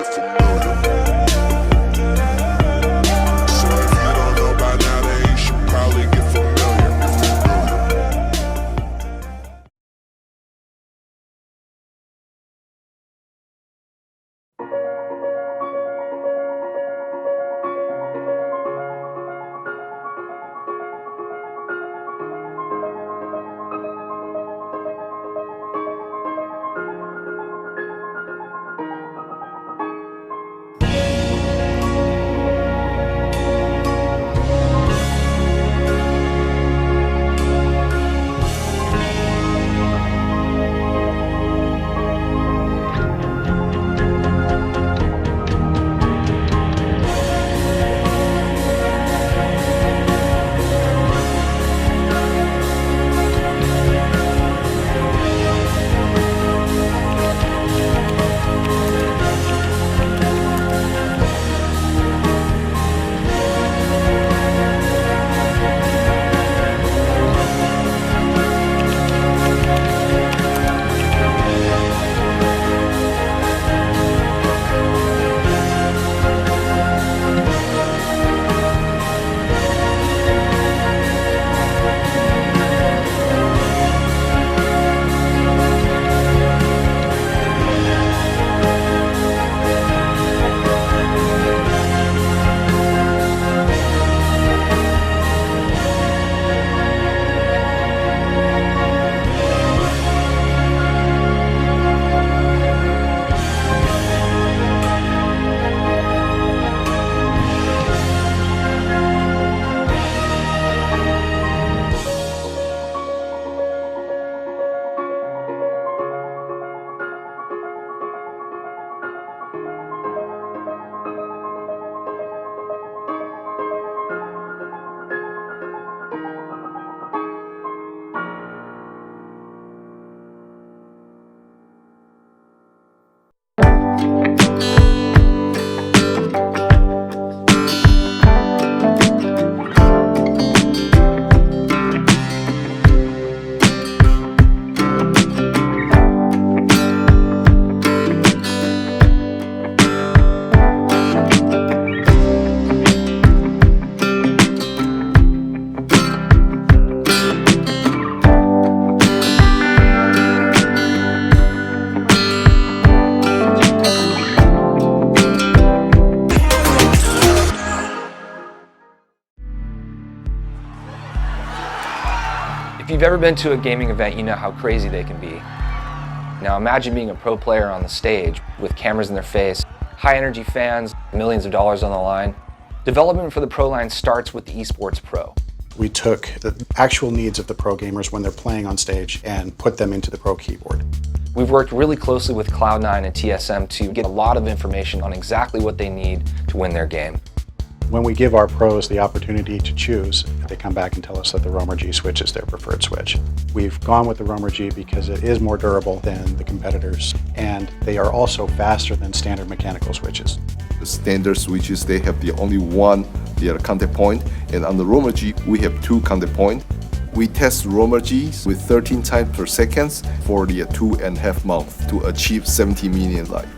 get familiar. So if you don't know by now, then you should probably get familiar. If you've ever been to a gaming event, you know how crazy they can be. Now imagine being a pro player on the stage with cameras in their face, high energy fans, millions of dollars on the line. Development for the Pro line starts with the Esports Pro. We took the actual needs of the pro gamers when they're playing on stage and put them into the pro keyboard. We've worked really closely with Cloud9 and TSM to get a lot of information on exactly what they need to win their game. When we give our pros the opportunity to choose, they come back and tell us that the Roamer G switch is their preferred switch. We've gone with the Roamer G because it is more durable than the competitors, and they are also faster than standard mechanical switches. The standard switches, they have the only one contact point, and on the Roamer G, we have 2 contact points. We test Roamer Gs with 13 times per second for the 2.5 months to achieve 70 million live.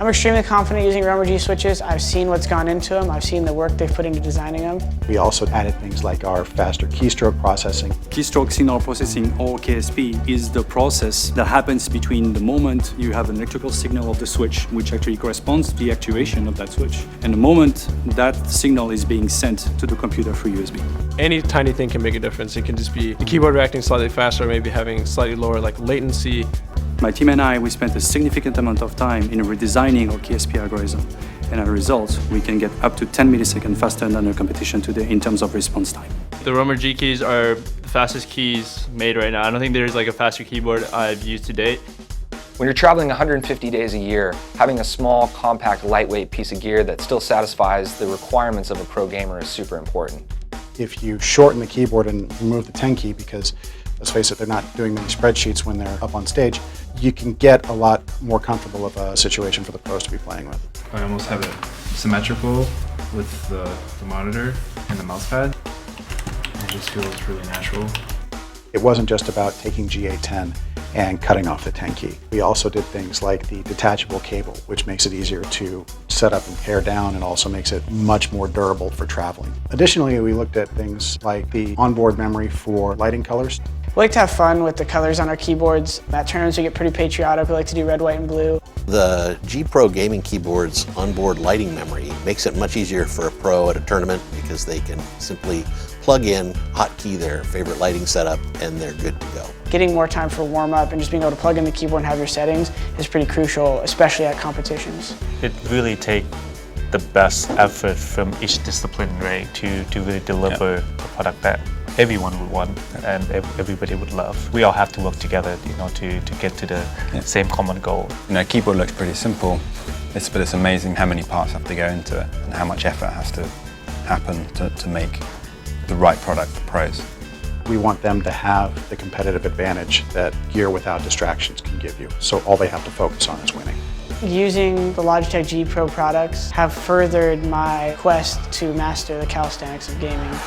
I'm extremely confident using Roamer G switches. I've seen what's gone into them. I've seen the work they've put into designing them. We also added things like our faster keystroke processing. Keystroke signal processing, or KSP, is the process that happens between the moment you have an electrical signal of the switch, which actually corresponds to the actuation of that switch, and the moment that signal is being sent to the computer through USB. Any tiny thing can make a difference. It can just be the keyboard reacting slightly faster, maybe having slightly lower latency. My team and I, we spent a significant amount of time in redesigning our KSP algorithm, and as a result, we can get up to 10 milliseconds faster than our competition today in terms of response time. The Roamer G keys are the fastest keys made right now. I don't think there's like a faster keyboard I've used to date. When you're traveling 150 days a year, having a small, compact, lightweight piece of gear that still satisfies the requirements of a pro gamer is super important. If you shorten the keyboard and remove the 10 key, because let's face it, they're not doing many spreadsheets when they're up on stage, you can get a lot more comfortable of a situation for the pros to be playing with. I almost have it symmetrical with the monitor and the mouse pad. It just feels really natural. It wasn't just about taking GA10 and cutting off the 10 key. We also did things like the detachable cable, which makes it easier to set up and pare down and also makes it much more durable for traveling. Additionally, we looked at things like the onboard memory for lighting colors. We like to have fun with the colors on our keyboards. At turns we get pretty patriotic. We like to do red, white, and blue. The G Pro gaming keyboard's onboard lighting memory makes it much easier for a pro at a tournament because they can simply plug in, hotkey their favorite lighting setup, and they're good to go. Getting more time for warm-up and just being able to plug in the keyboard and have your settings is pretty crucial, especially at competitions. It really takes the best effort from each discipline, right, to really deliver a product that everyone would want and everybody would love. We all have to work together, to get to the same common goal. Keyboard looks pretty simple, but it's amazing how many parts have to go into it and how much effort has to happen to make the right product for pros. We want them to have the competitive advantage that gear without distractions can give you, so all they have to focus on is winning. Using the Logitech G Pro products have furthered my quest to master the calisthenics of gaming.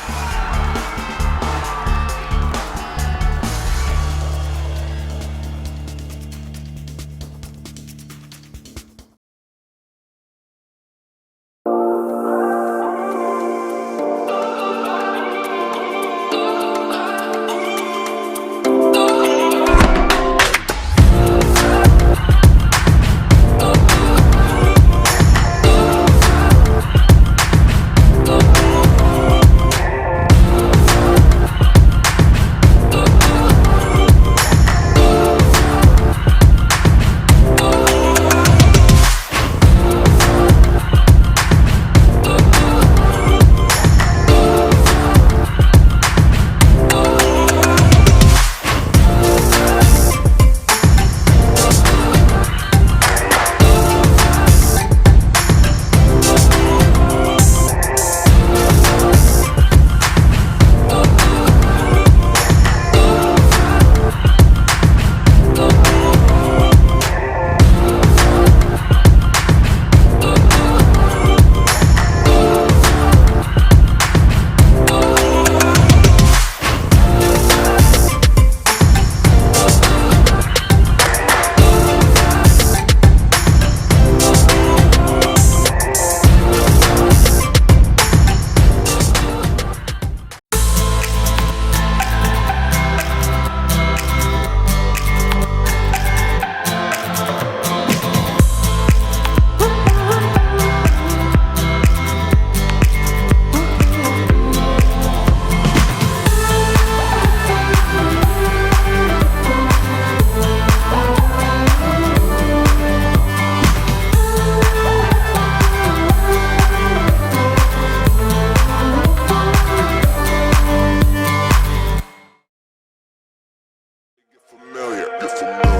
Familiar, you're familiar.